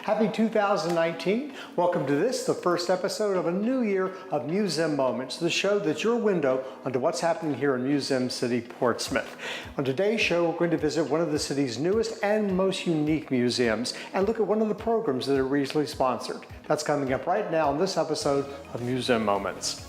Happy 2019. Welcome to this, the first episode of a new year of Museum Moments, the show that's your window onto what's happening here in Museum City, Portsmouth. On today's show, we're going to visit one of the city's newest and most unique museums and look at one of the programs that are recently sponsored. That's coming up right now in this episode of Museum Moments.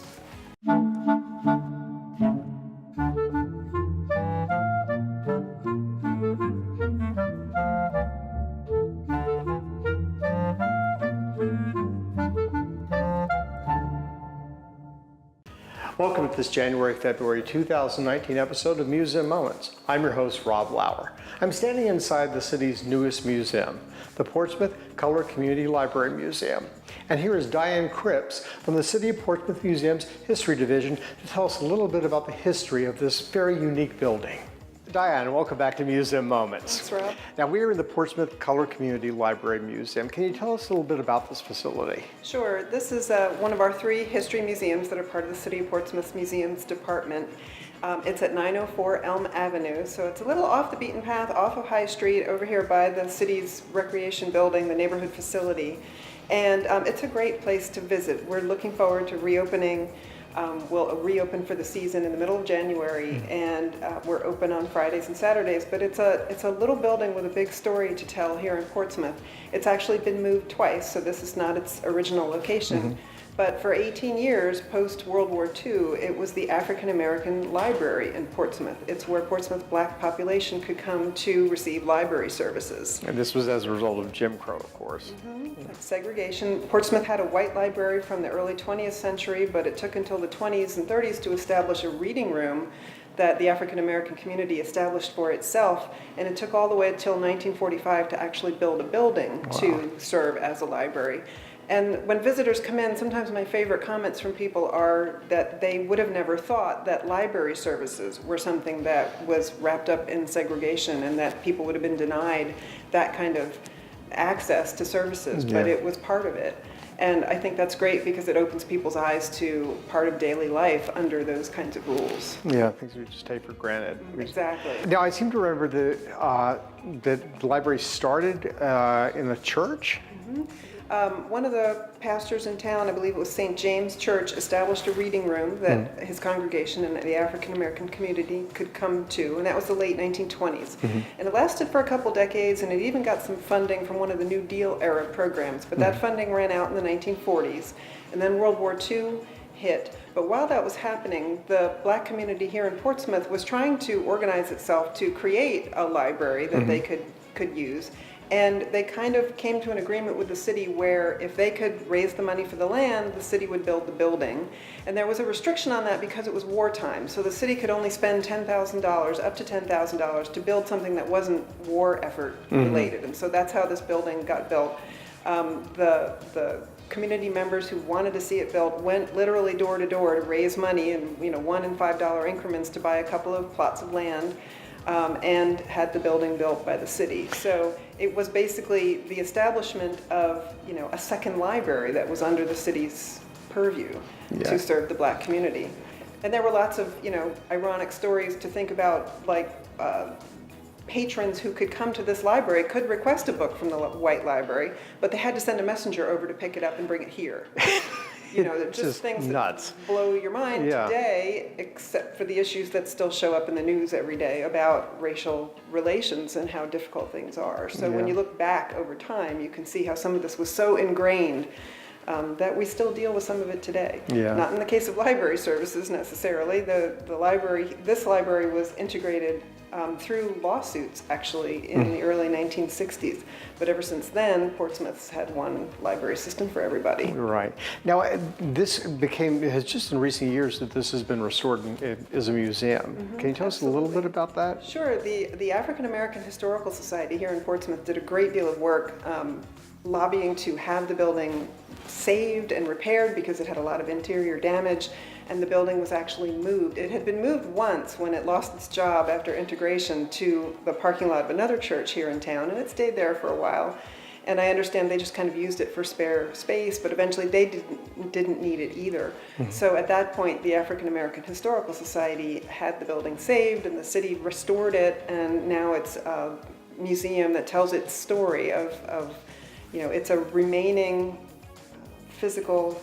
Welcome to this January-February 2019 episode of Museum Moments. I'm your host, Rob Lauer. I'm standing inside the city's newest museum, the Portsmouth Color Community Library Museum. And here is Diane Cripps from the City of Portsmouth Museum's History Division to tell us a little bit about the history of this very unique building. Diane, welcome back to Museum Moments. Thanks, Rob. Now, we are in the Portsmouth Color Community Library Museum. Can you tell us a little bit about this facility? Sure. This is one of our three history museums that are part of the City of Portsmouth Museums Department. It's at 904 Elm Avenue, so it's a little off the beaten path, off of High Street, over here by the city's recreation building, the neighborhood facility. And it's a great place to visit. We're looking forward to reopening. We'll reopen for the season in the middle of January, and we're open on Fridays and Saturdays. But it's a little building with a big story to tell here in Portsmouth. It's actually been moved twice, so this is not its original location. But for 18 years, post-World War II, it was the African American Library in Portsmouth. It's where Portsmouth black population could come to receive library services. And this was as a result of Jim Crow, of course. Segregation. Portsmouth had a white library from the early 20th century, but it took until the 20s and 30s to establish a reading room that the African American community established for itself, and it took all the way until 1945 to actually build a building to serve as a library. And when visitors come in, sometimes my favorite comments from people are that they would have never thought that library services were something that was wrapped up in segregation and that people would have been denied that kind of access to services, but it was part of it. And I think that's great because it opens people's eyes to part of daily life under those kinds of rules. Yeah, things we just take for granted. Exactly. Now, I seem to remember that the library started in a church. One of the pastors in town, I believe it was St. James Church, established a reading room that his congregation and the African American community could come to, and that was the late 1920s. And it lasted for a couple decades, and it even got some funding from one of the New Deal era programs, but that funding ran out in the 1940s, and then World War II hit. But while that was happening, the black community here in Portsmouth was trying to organize itself to create a library that they could use. And they kind of came to an agreement with the city where if they could raise the money for the land, the city would build the building. And there was a restriction on that because it was wartime. So the city could only spend $10,000, up to $10,000, to build something that wasn't war effort related. And so that's how this building got built. The community members who wanted to see it built went literally door to door to raise money in $1 and $5 increments to buy a couple of plots of land. And had the building built by the city. So it was basically the establishment of, a second library that was under the city's purview to serve the black community. And there were lots of, ironic stories to think about, like patrons who could come to this library could request a book from the white library, but they had to send a messenger over to pick it up and bring it here. They're just things nuts. that blow your mind today, except for the issues that still show up in the news every day about racial relations and how difficult things are. So when you look back over time, you can see how some of this was so ingrained that we still deal with some of it today. Not in the case of library services necessarily. This library was integrated through lawsuits actually in the early 1960s. But ever since then, Portsmouth's had one library system for everybody. Right. Now, this has just in recent years that this has been restored as a museum. Can you tell us a little bit about that? Sure. The African American Historical Society here in Portsmouth did a great deal of work lobbying to have the building saved and repaired because it had a lot of interior damage, and the building was actually moved. It had been moved once when it lost its job after integration to the parking lot of another church here in town, and it stayed there for a while. And I understand they just kind of used it for spare space, but eventually they didn't need it either. So at that point, the African American Historical Society had the building saved, and the city restored it, and now it's a museum that tells its story of it's a remaining physical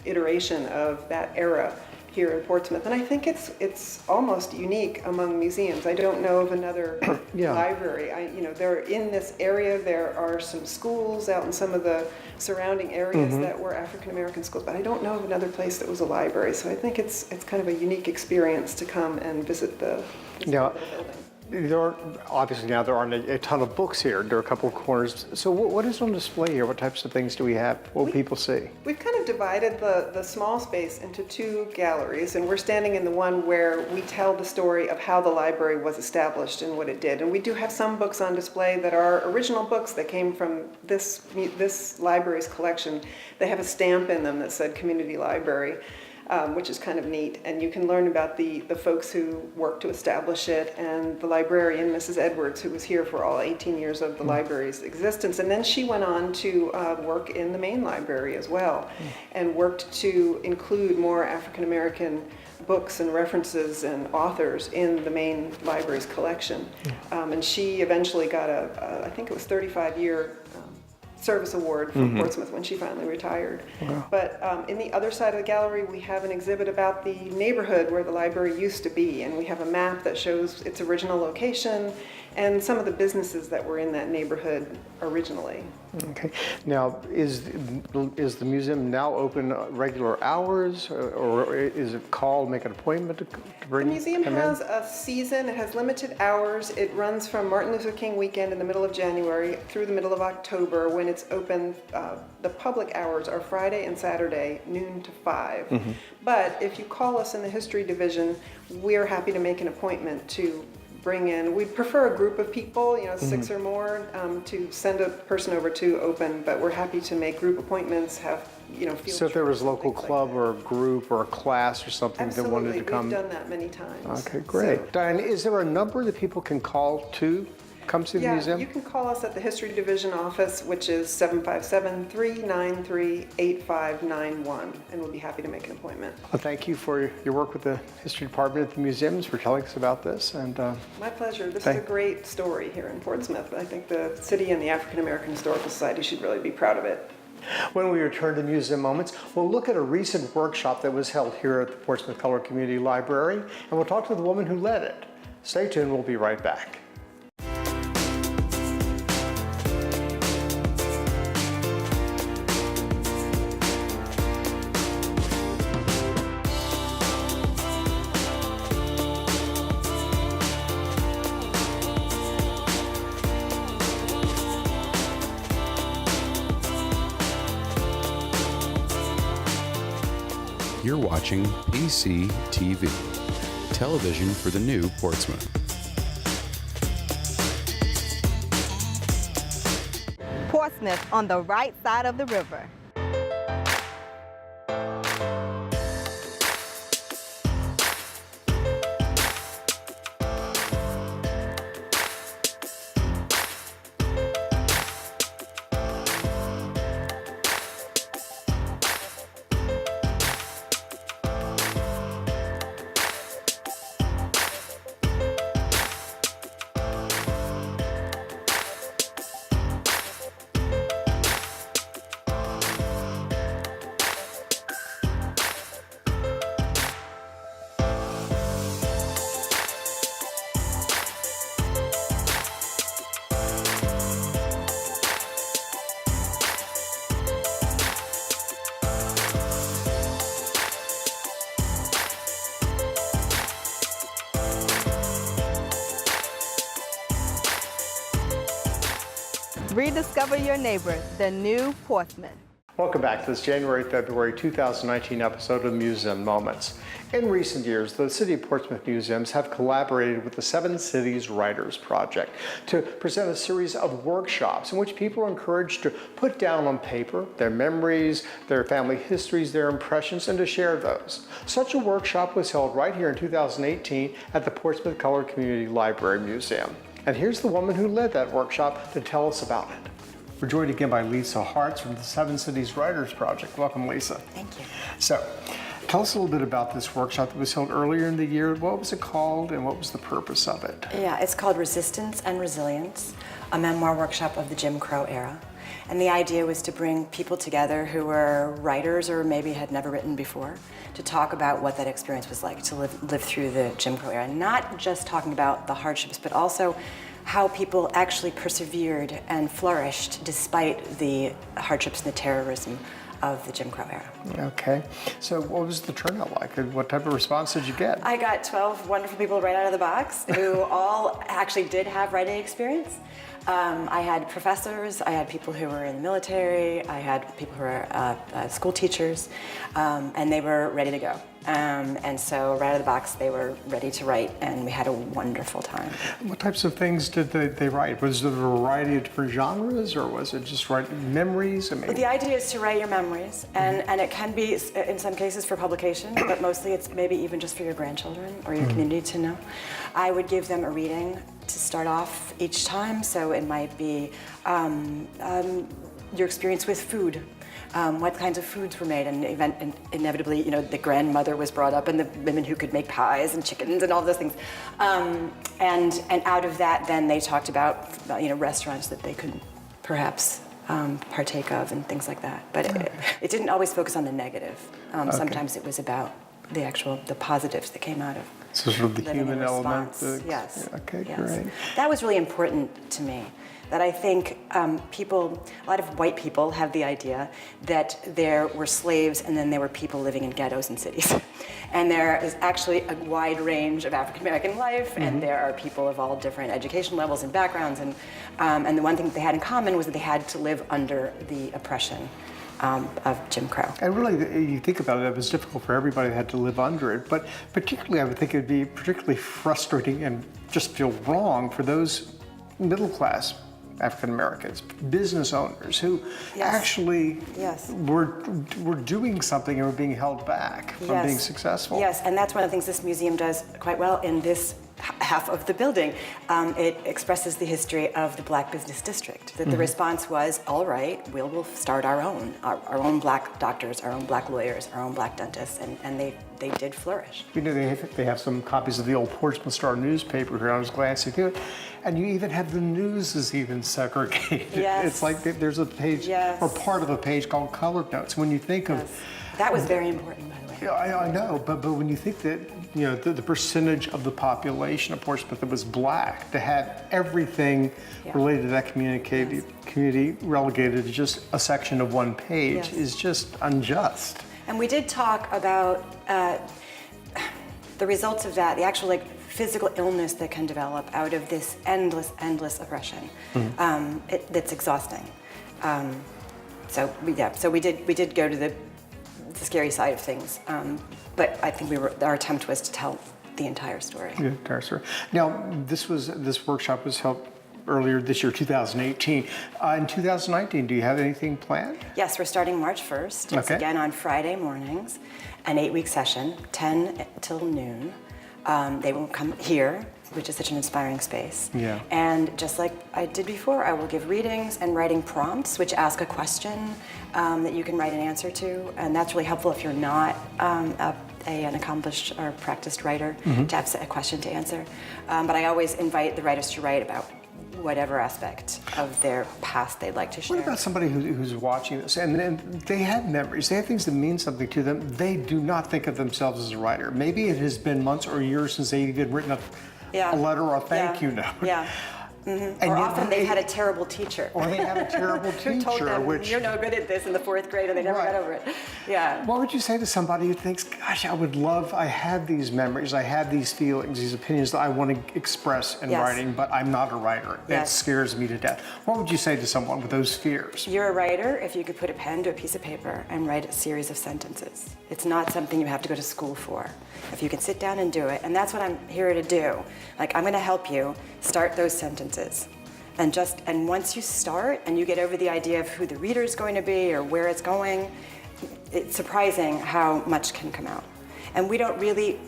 iteration of that era here in Portsmouth, and I think it's almost unique among museums. I don't know of another library. They're in this area. There are some schools out in some of the surrounding areas that were African American schools, but I don't know of another place that was a library. So I think it's kind of a unique experience to come and visit the building. Obviously now there aren't a ton of books here. There are a couple of corners. So what is on display here? What types of things do we have? What will people see? We've kind of divided the small space into two galleries, and we're standing in the one where we tell the story of how the library was established and what it did. And we do have some books on display that are original books that came from this library's collection. They have a stamp in them that said Community Library. Which is kind of neat, and you can learn about the folks who worked to establish it, and the librarian, Mrs. Edwards, who was here for all 18 years of the library's existence. And then she went on to work in the main library as well, and worked to include more African American books and references and authors in the main library's collection. And she eventually got I think it was 35-year service award from Portsmouth when she finally retired. Wow. But in the other side of the gallery, we have an exhibit about the neighborhood where the library used to be, and we have a map that shows its original location and some of the businesses that were in that neighborhood originally. Okay. Now, is the museum now open regular hours, or is it called, make an appointment to bring? The museum has a season. It has limited hours. It runs from Martin Luther King weekend in the middle of January through the middle of October, when it's open. The public hours are Friday and Saturday, noon to 5. But if you call us in the history division, we're happy to make an appointment to bring in. We'd prefer a group of people, 6 or more, to send a person over to open, but we're happy to make group appointments, have, field So if there was a local trips, club like or a group or a class or something that wanted to come. We've done that many times. Okay, great. So, Diane, is there a number that people can call to come see the museum? You can call us at the History Division office, which is 757-393-8591, and we'll be happy to make an appointment. Well, thank you for your work with the History Department at the museums, for telling us about this. And my pleasure. This is a great story here in Portsmouth. I think the city and the African American Historical Society should really be proud of it. When we return to Museum Moments, we'll look at a recent workshop that was held here at the Portsmouth Color Community Library, and we'll talk to the woman who led it. Stay tuned, we'll be right back. You're watching PCTV, television for the new Portsmouth. Portsmouth on the right side of the river. Rediscover your neighbor, the new Portsmouth. Welcome back to this January-February 2019 episode of Museum Moments. In recent years, the City of Portsmouth Museums have collaborated with the Seven Cities Writers Project to present a series of workshops in which people are encouraged to put down on paper their memories, their family histories, their impressions, and to share those. Such a workshop was held right here in 2018 at the Portsmouth Color Community Library Museum. And here's the woman who led that workshop to tell us about it. We're joined again by Lisa Hartz from the Seven Cities Writers Project. Welcome, Lisa. Thank you. So, tell us a little bit about this workshop that was held earlier in the year. What was it called and what was the purpose of it? Yeah, it's called Resistance and Resilience, a memoir workshop of the Jim Crow era. And the idea was to bring people together who were writers or maybe had never written before to talk about what that experience was like to live through the Jim Crow era. Not just talking about the hardships, but also how people actually persevered and flourished despite the hardships and the terrorism of the Jim Crow era. Okay. So what was the turnout like? What type of response did you get? I got 12 wonderful people right out of the box who all actually did have writing experience. I had professors, I had people who were in the military, I had people who were school teachers, and they were ready to go. And so right out of the box, they were ready to write, and we had a wonderful time. What types of things did they write? Was there a variety of different genres, or was it just writing memories? I mean, Well, the idea is to write your memories, and it can be, in some cases, for publication, but mostly it's maybe even just for your grandchildren or your community to know. I would give them a reading to start off each time, so it might be your experience with food. What kinds of foods were made, and inevitably, the grandmother was brought up, and the women who could make pies and chickens and all those things. And out of that, then they talked about, restaurants that they could perhaps partake of and things like that. But it didn't always focus on the negative. Sometimes it was about the positives that came out of so sort of the living in human element. response. Yes. Okay, yes. great. That was really important to me. That I think a lot of white people have the idea that there were slaves and then there were people living in ghettos and cities. And there is actually a wide range of African American life, and there are people of all different education levels and backgrounds. And the one thing that they had in common was that they had to live under the oppression of Jim Crow. And really, you think about it, it was difficult for everybody that had to live under it, but particularly, I would think it'd be particularly frustrating and just feel wrong for those middle class African Americans, business owners who actually were doing something and were being held back from being successful. Yes, and that's one of the things this museum does quite well in this half of the building. It expresses the history of the Black Business District. That the response was, all right, we'll start our own Black doctors, our own Black lawyers, our own Black dentists, and they did flourish. They have some copies of the old Portsmouth Star newspaper here. I was glancing through it, and you even have the news is even segregated. Yes. It's like there's a page or part of a page called Colored Notes. When you think of that was very important, by the way. Yeah, I know, but when you think that the percentage of the population of Portsmouth that was Black, to have everything related to that community relegated to just a section of one page is just unjust. And we did talk about the results of that, the actual physical illness that can develop out of this endless oppression. That's exhausting. So we did go to the scary side of things, but I think our attempt was to tell the entire story. The entire story. Now, this workshop was held earlier this year, 2018. In 2019, do you have anything planned? Yes, we're starting March 1st. It's again on Friday mornings, an 8-week session, 10 till noon. They will come here, which is such an inspiring space. Yeah. And just like I did before, I will give readings and writing prompts, which ask a question that you can write an answer to. And that's really helpful if you're not an accomplished or practiced writer to have a question to answer. But I always invite the writers to write about whatever aspect of their past they'd like to share. What about somebody who's watching this and they have memories, they have things that mean something to them, they do not think of themselves as a writer. Maybe it has been months or years since they've even written a letter or a thank you note. Yeah. Mm-hmm. Or often they've had a terrible teacher. Or they had a terrible teacher. Who told them, which you're no good at this in the 4th grade, and they never got over it. Yeah. What would you say to somebody who thinks, gosh, I have these memories, I have these feelings, these opinions that I want to express in writing, but I'm not a writer. That scares me to death. What would you say to someone with those fears? You're a writer if you could put a pen to a piece of paper and write a series of sentences. It's not something you have to go to school for. If you can sit down and do it, and that's what I'm here to do. I'm going to help you start those sentences. And once you start and you get over the idea of who the reader is going to be or where it's going, it's surprising how much can come out. And we don't really,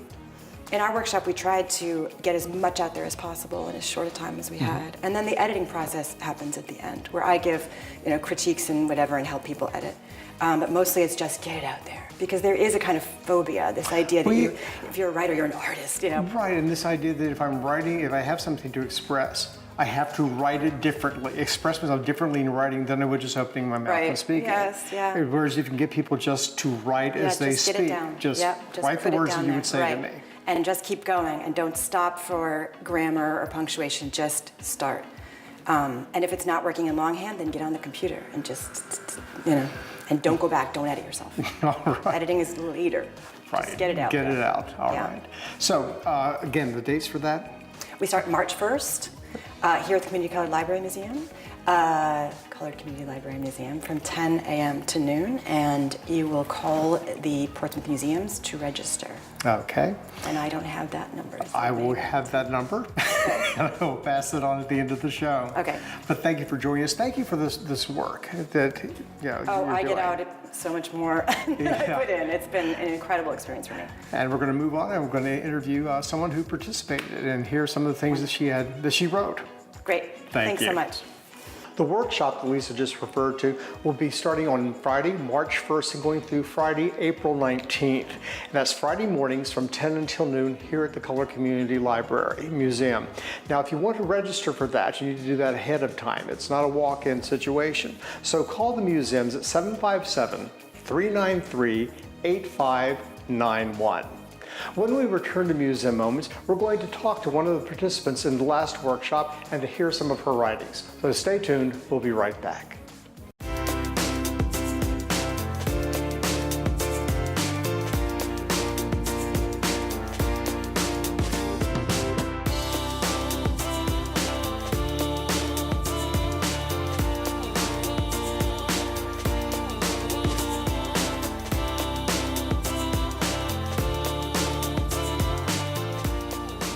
in our workshop, we tried to get as much out there as possible in as short a time as we had. And then the editing process happens at the end, where I give critiques and whatever and help people edit. But mostly it's just get it out there. Because there is a kind of phobia, this idea that if you're a writer, you're an artist, Right, and this idea that if I'm writing, if I have something to express, I have to write it differently, express myself differently in writing than I would just opening my mouth Right. and speaking. Yes, yeah. Whereas if you can get people just to write as they just speak, get it down. just Yep, write the put it words that down you there. would say right. to me. And just keep going, and don't stop for grammar or punctuation, just start. And if it's not working in longhand, then get on the computer and just, and don't go back, don't edit yourself. All right. Editing is later. Right. Just get it out Get there. it out. All Yeah. right. So again, the dates for that? We start March 1st here at the Community Colored Library Museum, Colored Community Library Museum, from 10 a.m. to noon, and you will call the Portsmouth Museums to register. Okay. And I don't have that number. so I will maybe- have that number, and I will pass it on at the end of the show. Okay. But thank you for joining us. Thank you for this work that Oh, you're I get doing. out so much more than Yeah. I put in. It's been an incredible experience for me. And we're going to move on, and we're going to interview someone who participated and hear some of the things that she wrote. Great. Thank Thanks you. so much. The workshop that Lisa just referred to will be starting on Friday, March 1st, and going through Friday, April 19th. And that's Friday mornings from 10 until noon here at the Colored Community Library Museum. Now, if you want to register for that, you need to do that ahead of time. It's not a walk-in situation. So call the museums at 757-393-8591. When we return to Museum Moments, we're going to talk to one of the participants in the last workshop and to hear some of her writings. So stay tuned, we'll be right back.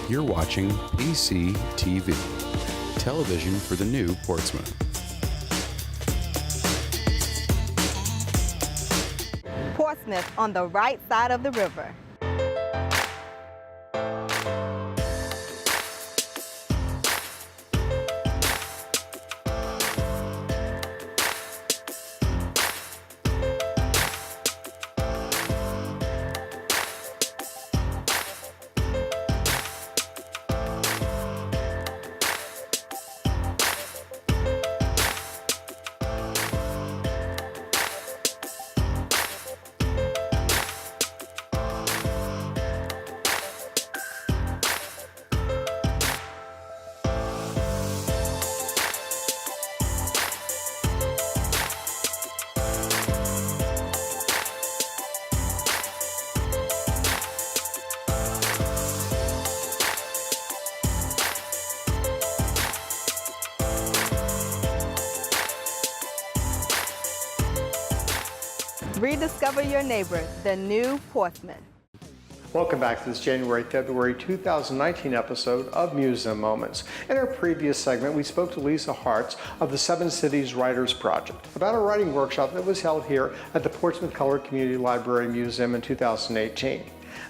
You're watching PCTV, television for the new Portsmouth. Portsmouth on the right side of the river. Rediscover your neighbor, the new Portsmouth. Welcome back to this January-February 2019 episode of Museum Moments. In our previous segment, we spoke to Lisa Hartz of the Seven Cities Writers Project about a writing workshop that was held here at the Portsmouth Colored Community Library Museum in 2018.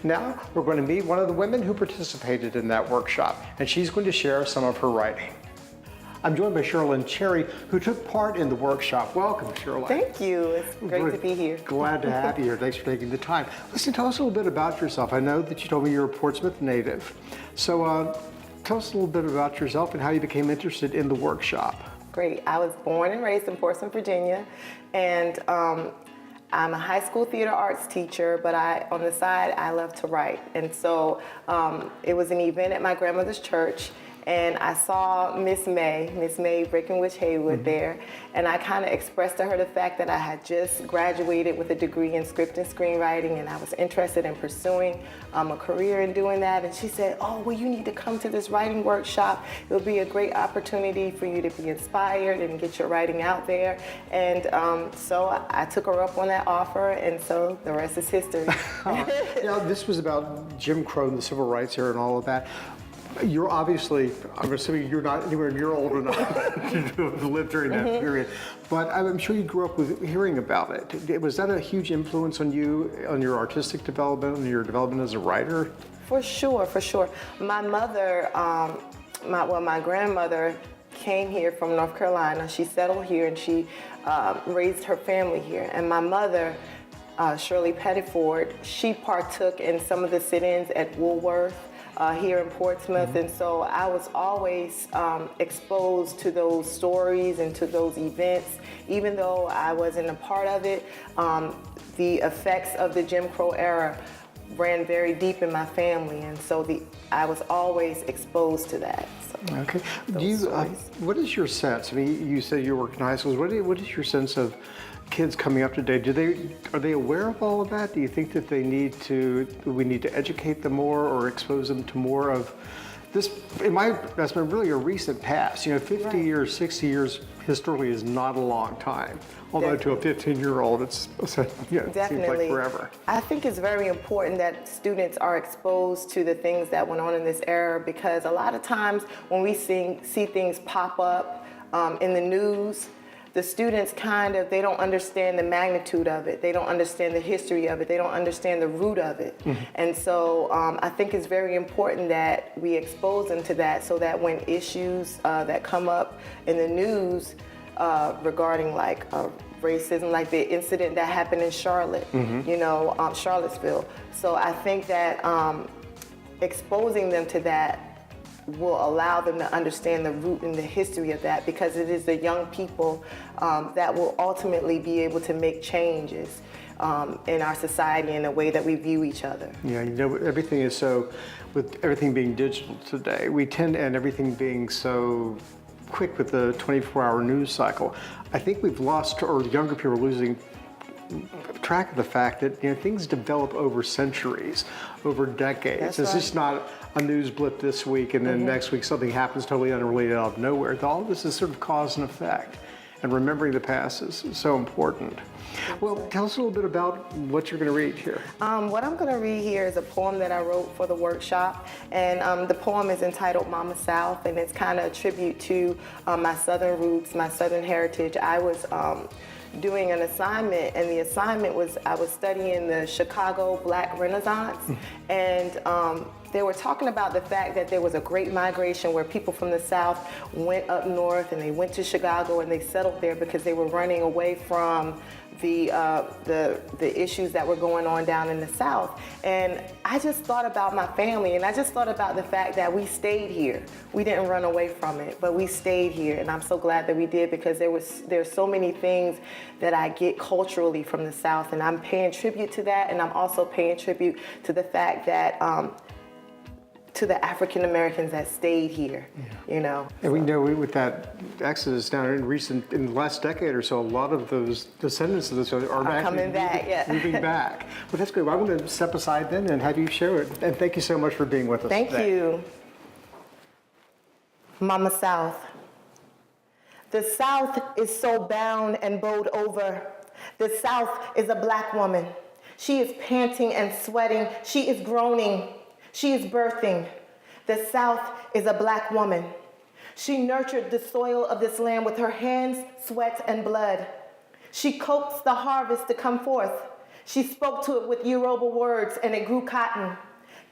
Now, we're going to meet one of the women who participated in that workshop, and she's going to share some of her writing. I'm joined by Sherilynn Cherry, who took part in the workshop. Welcome, Sherilynn. Thank you. It's great to be here. Glad to have you here. Thanks for taking the time. Listen, tell us a little bit about yourself. I know that you told me you're a Portsmouth native. So tell us a little bit about yourself and how you became interested in the workshop. Great. I was born and raised in Portsmouth, Virginia, and I'm a high school theater arts teacher, but on the side, I love to write. And so it was an event at my grandmother's church, and I saw Miss May Breckenridge Haywood there, and I kind of expressed to her the fact that I had just graduated with a degree in script and screenwriting, and I was interested in pursuing a career in doing that. And she said, "Oh, well, you need to come to this writing workshop. It'll be a great opportunity for you to be inspired and get your writing out there." And so I took her up on that offer, and so the rest is history. Now, this was about Jim Crow and the civil rights era and all of that. You're obviously, I'm assuming you're not anywhere near old enough to have lived during that period, but I'm sure you grew up with hearing about it. Was that a huge influence on you, on your artistic development, on your development as a writer? For sure, for sure. My mother, my grandmother came here from North Carolina. She settled here and she raised her family here. And my mother, Shirley Pettiford, she partook in some of the sit-ins at Woolworth. here in Portsmouth, and so I was always exposed to those stories and to those events. Even though I wasn't a part of it, the effects of the Jim Crow era ran very deep in my family, and so I was always exposed to that. So, okay. stories. What is your sense? I mean, you said you work in high schools. What is your sense of kids coming up today? Are they aware of all of that? Do you think that we need to educate them more or expose them to more of this? That's been really a recent past. 50 years, 60 years historically is not a long time. Although to a 15-year-old, it seems like forever. I think it's very important that students are exposed to the things that went on in this era, because a lot of times when we see things pop up in the news, the students they don't understand the magnitude of it. They don't understand the history of it. They don't understand the root of it. Mm-hmm. And so I think it's very important that we expose them to that, so that when issues that come up in the news regarding racism, like the incident that happened in Charlotte, Charlottesville. So I think that exposing them to that will allow them to understand the root and the history of that, because it is the young people that will ultimately be able to make changes in our society and the way that we view each other. Yeah, everything is so, with everything being digital today, and everything being so quick with the 24-hour news cycle, I think we've lost, or younger people are losing track of the fact that things develop over centuries, over decades. That's it's right. just not a news blip this week and then next week something happens totally unrelated out of nowhere. All of this is sort of cause and effect, and remembering the past is so important. Well, tell us a little bit about what you're going to read here. What I'm going to read here is a poem that I wrote for the workshop, and the poem is entitled Mama South, and it's kind of a tribute to my Southern roots, my Southern heritage. I was doing an assignment, and the assignment was I was studying the Chicago Black Renaissance, and they were talking about the fact that there was a great migration where people from the South went up north and they went to Chicago and they settled there because they were running away from the issues that were going on down in the South. And I just thought about my family, and I just thought about the fact that we stayed here. We didn't run away from it, but we stayed here, and I'm so glad that we did, because there's so many things that I get culturally from the South, and I'm paying tribute to that, and I'm also paying tribute to the fact that to the African Americans that stayed here, And we know with that exodus down in the last decade or so, a lot of those descendants of this are coming back, moving back. Well, that's good. Well, I'm going to step aside then and have you share it. And thank you so much for being with us Thank today. you. Mama South. The South is so bound and bowed over. The South is a black woman. She is panting and sweating. She is groaning. She is birthing. The South is a black woman. She nurtured the soil of this land with her hands, sweat, and blood. She coaxed the harvest to come forth. She spoke to it with Yoruba words, and it grew cotton.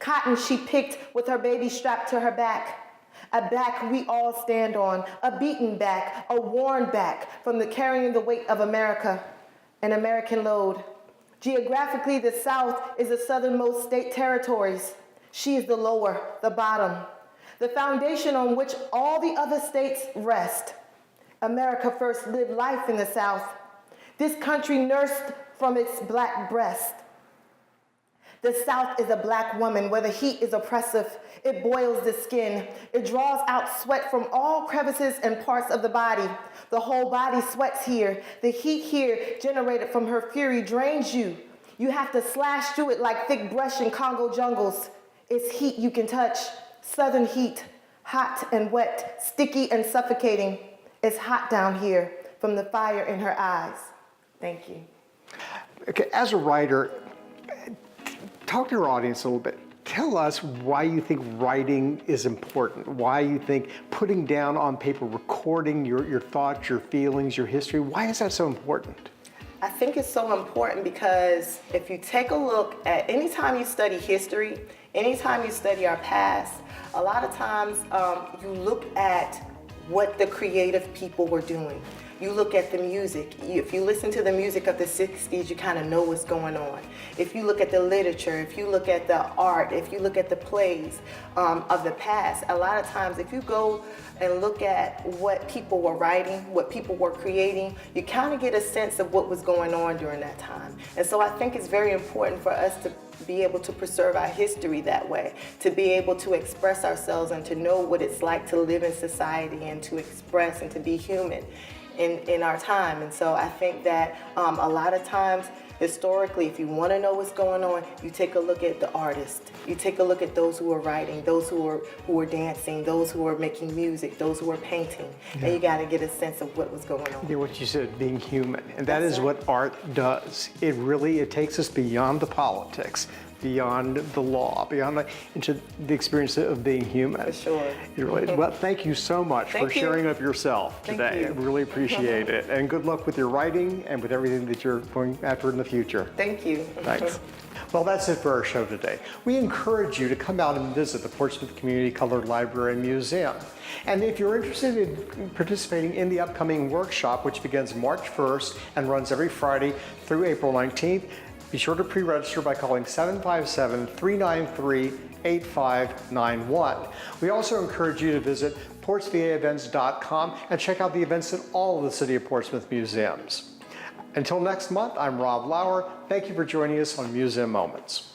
Cotton she picked with her baby strapped to her back. A back we all stand on, a beaten back, a worn back from the carrying the weight of America, an American load. Geographically, the South is the southernmost state territories. She is the lower, the bottom, the foundation on which all the other states rest. America first lived life in the South. This country nursed from its black breast. The South is a black woman where the heat is oppressive. It boils the skin. It draws out sweat from all crevices and parts of the body. The whole body sweats here. The heat here generated from her fury drains you. You have to slash through it like thick brush in Congo jungles. It's heat you can touch. Southern heat, hot and wet, sticky and suffocating. It's hot down here from the fire in her eyes. Thank you. Okay, as a writer, talk to our audience a little bit. Tell us why you think writing is important, why you think putting down on paper, recording your thoughts, your feelings, your history, why is that so important? I think it's so important because if you take a look at anytime you study history, anytime you study our past, a lot of times you look at what the creative people were doing. You look at the music. If you listen to the music of the 60s, you kind of know what's going on. If you look at the literature, if you look at the art, if you look at the plays of the past, a lot of times if you go and look at what people were writing, what people were creating, you kind of get a sense of what was going on during that time. And so I think it's very important for us to be able to preserve our history that way, to be able to express ourselves and to know what it's like to live in society and to express and to be human in our time. And so I think that a lot of times, historically, if you want to know what's going on, you take a look at the artists. You take a look at those who are writing, those who are dancing, those who are making music, those who are painting. Yeah. And you got to get a sense of what was going on. Yeah, what you said, being human. And that is what art does. It takes us beyond the politics, beyond the law, into the experience of being human. For sure. Well, thank you so much for sharing up yourself today. I really appreciate it. And good luck with your writing and with everything that you're going after in the future. Thank you. Thanks. Well, that's it for our show today. We encourage you to come out and visit the Portsmouth Community Colored Library and Museum. And if you're interested in participating in the upcoming workshop, which begins March 1st and runs every Friday through April 19th, be sure to pre-register by calling 757-393-8591. We also encourage you to visit portsvaevents.com and check out the events at all of the City of Portsmouth museums. Until next month, I'm Rob Lauer. Thank you for joining us on Museum Moments.